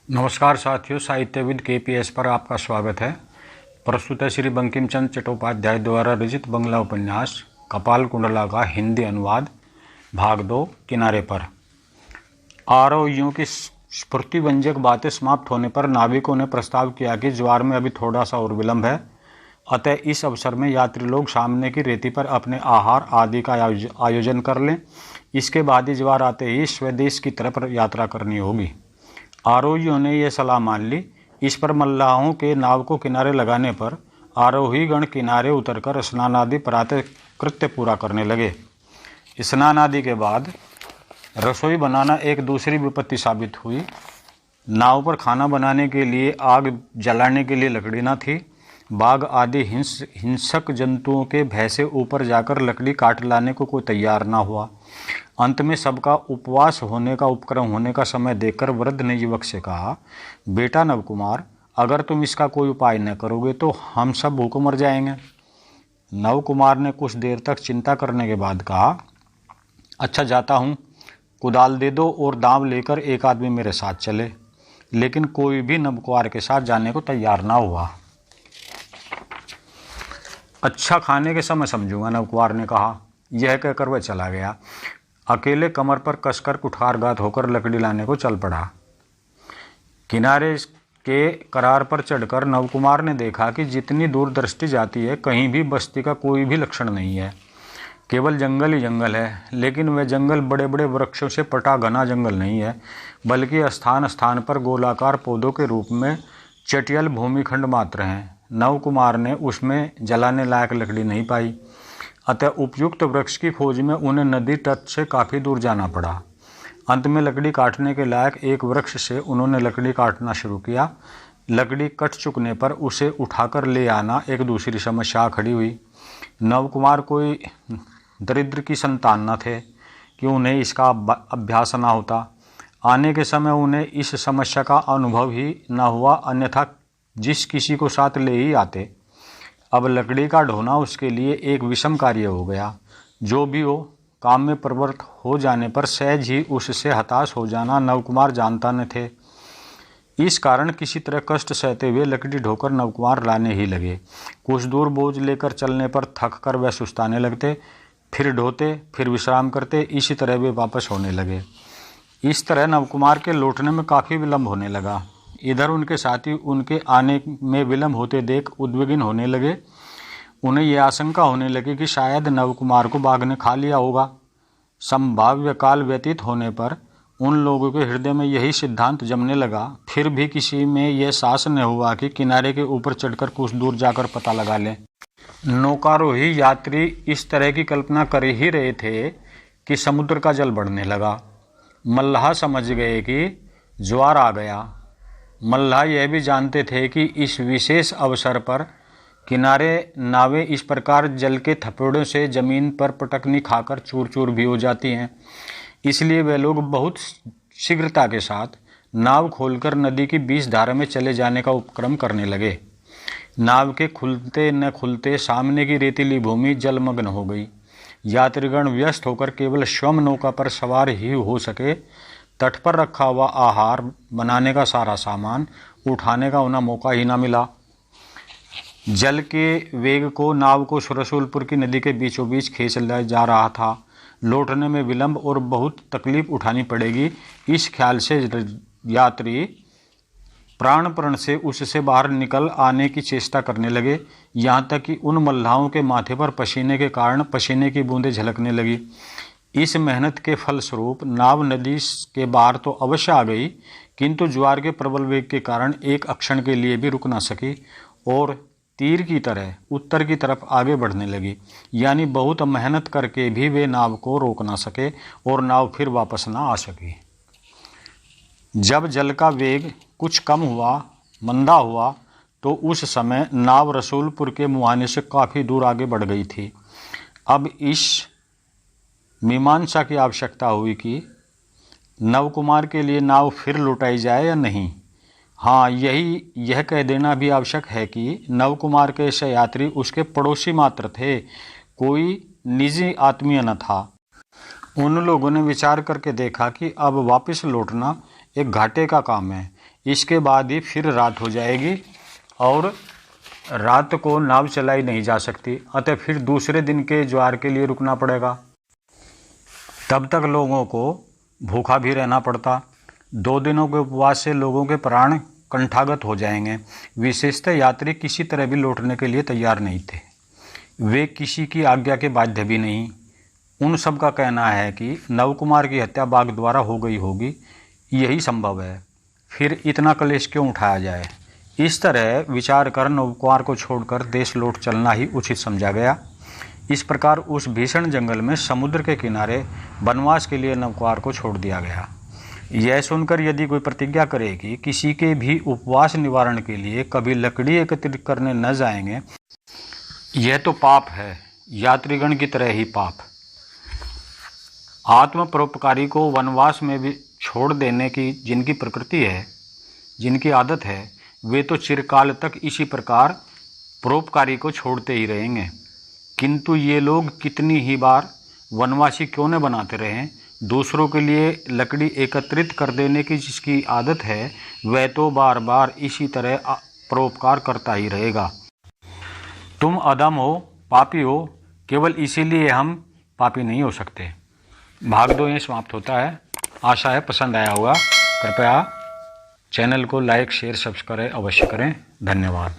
नमस्कार साथियों, साहित्यविद KPS पर आपका स्वागत है। प्रस्तुत है श्री बंकिम चंद्र चट्टोपाध्याय द्वारा रचित बंगला उपन्यास कपाल कुंडला का हिंदी अनुवाद भाग 2 किनारे पर। आरोहियों की स्फूर्तिव्यंजक बातें समाप्त होने पर नाविकों ने प्रस्ताव किया कि ज्वार में अभी थोड़ा सा और विलंब है, अतः इस अवसर में यात्री लोग सामने की रेती पर अपने आहार आदि का आयोजन कर लें। इसके बाद ही ज्वार आते ही स्वदेश की तरफ यात्रा करनी होगी। आरोहियों ने यह सलाह मान ली। इस पर मल्लाहों के नाव को किनारे लगाने पर आरोही गण किनारे उतरकर स्नान आदि प्रातः कृत्य पूरा करने लगे। स्नान आदि के बाद रसोई बनाना एक दूसरी विपत्ति साबित हुई। नाव पर खाना बनाने के लिए आग जलाने के लिए लकड़ी न थी। बाघ आदि हिंसक जंतुओं के भय से ऊपर जाकर लकड़ी काट लाने को कोई तैयार न हुआ। अंत में सबका उपवास होने का उपक्रम होने का समय देखकर वृद्ध ने युवक से कहा, बेटा नवकुमार, अगर तुम इसका कोई उपाय न करोगे तो हम सब भूख मर जाएंगे। नवकुमार ने कुछ देर तक चिंता करने के बाद कहा, अच्छा जाता हूँ, कुदाल दे दो और दांव लेकर एक आदमी मेरे साथ चले। लेकिन कोई भी नवकुमार के साथ जाने को तैयार ना हुआ। अच्छा खाने के समय समझूंगा, नवकुमार ने कहा। यह कहकर वह चला गया। अकेले कमर पर कसकर कुठारघात होकर लकड़ी लाने को चल पड़ा। किनारे के करार पर चढ़कर नवकुमार ने देखा कि जितनी दूर दृष्टि जाती है कहीं भी बस्ती का कोई भी लक्षण नहीं है, केवल जंगल ही जंगल है। लेकिन वह जंगल बड़े बड़े वृक्षों से पटा घना जंगल नहीं है, बल्कि स्थान स्थान पर गोलाकार पौधों के रूप में चटियल भूमिखंड मात्र हैं। नवकुमार ने उसमें जलाने लायक लकड़ी नहीं पाई, अतः उपयुक्त वृक्ष की खोज में उन्हें नदी तट से काफ़ी दूर जाना पड़ा। अंत में लकड़ी काटने के लायक एक वृक्ष से उन्होंने लकड़ी काटना शुरू किया। लकड़ी कट चुकने पर उसे उठाकर ले आना एक दूसरी समस्या खड़ी हुई। नवकुमार कोई दरिद्र की संतान न थे कि उन्हें इसका अभ्यास न होता। आने के समय उन्हें इस समस्या का अनुभव ही न हुआ, अन्यथा जिस किसी को साथ ले ही आते। अब लकड़ी का ढोना उसके लिए एक विषम कार्य हो गया। जो भी हो, काम में प्रवृत्त हो जाने पर सहज ही उससे हताश हो जाना नवकुमार जानता न थे। इस कारण किसी तरह कष्ट सहते हुए लकड़ी ढोकर नवकुमार लाने ही लगे। कुछ दूर बोझ लेकर चलने पर थक कर वह सुस्ताने लगते, फिर ढोते, फिर विश्राम करते। इसी तरह वे वापस होने लगे। इस तरह नवकुमार के लौटने में काफ़ी विलंब होने लगा। इधर उनके साथी उनके आने में विलंब होते देख उद्विग्न होने लगे। उन्हें यह आशंका होने लगी कि शायद नवकुमार को बाघ ने खा लिया होगा। संभाव्य काल व्यतीत होने पर उन लोगों के हृदय में यही सिद्धांत जमने लगा। फिर भी किसी में यह साहस न हुआ कि किनारे के ऊपर चढ़कर कुछ दूर जाकर पता लगा लें। नौकारोही यात्री इस तरह की कल्पना कर ही रहे थे कि समुद्र का जल बढ़ने लगा। मल्लाह समझ गए कि ज्वार आ गया। मल्लाह यह भी जानते थे कि इस विशेष अवसर पर किनारे नावें इस प्रकार जल के थपेड़ों से जमीन पर पटकनी खाकर चूर चूर भी हो जाती हैं। इसलिए वे लोग बहुत शीघ्रता के साथ नाव खोलकर नदी की 20 धारा में चले जाने का उपक्रम करने लगे। नाव के खुलते न खुलते सामने की रेतीली भूमि जलमग्न हो गई। यात्रीगण व्यस्त होकर केवल स्वयं नौका पर सवार ही हो सके। तट पर रखा हुआ आहार, बनाने का सारा सामान उठाने का उन्हें मौका ही ना मिला। जल के वेग को नाव को रसूलपुर की नदी के बीचों बीच खींच लाया जा रहा था। लौटने में विलंब और बहुत तकलीफ उठानी पड़ेगी, इस ख्याल से यात्री प्राण से उससे बाहर निकल आने की चेष्टा करने लगे। यहाँ तक कि उन मल्लाहों के माथे पर पसीने के कारण पसीने की बूंदें झलकने लगी। इस मेहनत के फलस्वरूप नाव नदी के बाहर तो अवश्य आ गई, किंतु ज्वार के प्रबल वेग के कारण एक क्षण के लिए भी रुक ना सकी और तीर की तरह उत्तर की तरफ आगे बढ़ने लगी। यानी बहुत मेहनत करके भी वे नाव को रोक ना सके और नाव फिर वापस ना आ सकी। जब जल का वेग कुछ कम हुआ, मंदा हुआ, तो उस समय नाव रसूलपुर के मुहाने से काफ़ी दूर आगे बढ़ गई थी। अब इस मीमांसा की आवश्यकता हुई कि नवकुमार के लिए नाव फिर लौटाई जाए या नहीं। हाँ, यह कह देना भी आवश्यक है कि नवकुमार के यात्री उसके पड़ोसी मात्र थे, कोई निजी आत्मीय न था। उन लोगों ने विचार करके देखा कि अब वापस लौटना एक घाटे का काम है। इसके बाद ही फिर रात हो जाएगी और रात को नाव चलाई नहीं जा सकती, अतः फिर दूसरे दिन के ज्वार के लिए रुकना पड़ेगा। तब तक लोगों को भूखा भी रहना पड़ता। 2 दिनों के उपवास से लोगों के प्राण कंठागत हो जाएंगे। विशेषतः यात्री किसी तरह भी लौटने के लिए तैयार नहीं थे। वे किसी की आज्ञा के बाध्य भी नहीं। उन सब का कहना है कि नवकुमार की हत्या बाघ द्वारा हो गई होगी, यही संभव है, फिर इतना क्लेश क्यों उठाया जाए। इस तरह विचार कर नवकुमार को छोड़कर देश लौट चलना ही उचित समझा गया। इस प्रकार उस भीषण जंगल में समुद्र के किनारे वनवास के लिए नवकुमार को छोड़ दिया गया। यह सुनकर यदि कोई प्रतिज्ञा करे कि किसी के भी उपवास निवारण के लिए कभी लकड़ी एकत्रित करने न जाएंगे, यह तो पाप है, यात्रीगण की तरह ही पाप। आत्म परोपकारी को वनवास में भी छोड़ देने की जिनकी प्रकृति है, जिनकी आदत है, वे तो चिरकाल तक इसी प्रकार परोपकारी को छोड़ते ही रहेंगे। किंतु ये लोग कितनी ही बार वनवासी क्यों न बनाते रहें, दूसरों के लिए लकड़ी एकत्रित कर देने की जिसकी आदत है, वह तो बार बार इसी तरह परोपकार करता ही रहेगा। तुम अधम हो, पापी हो, केवल इसीलिए हम पापी नहीं हो सकते। भाग 2 यहीं समाप्त होता है। आशा है पसंद आया होगा। कृपया चैनल को लाइक, शेयर, सब्सक्राइब अवश्य करें। धन्यवाद।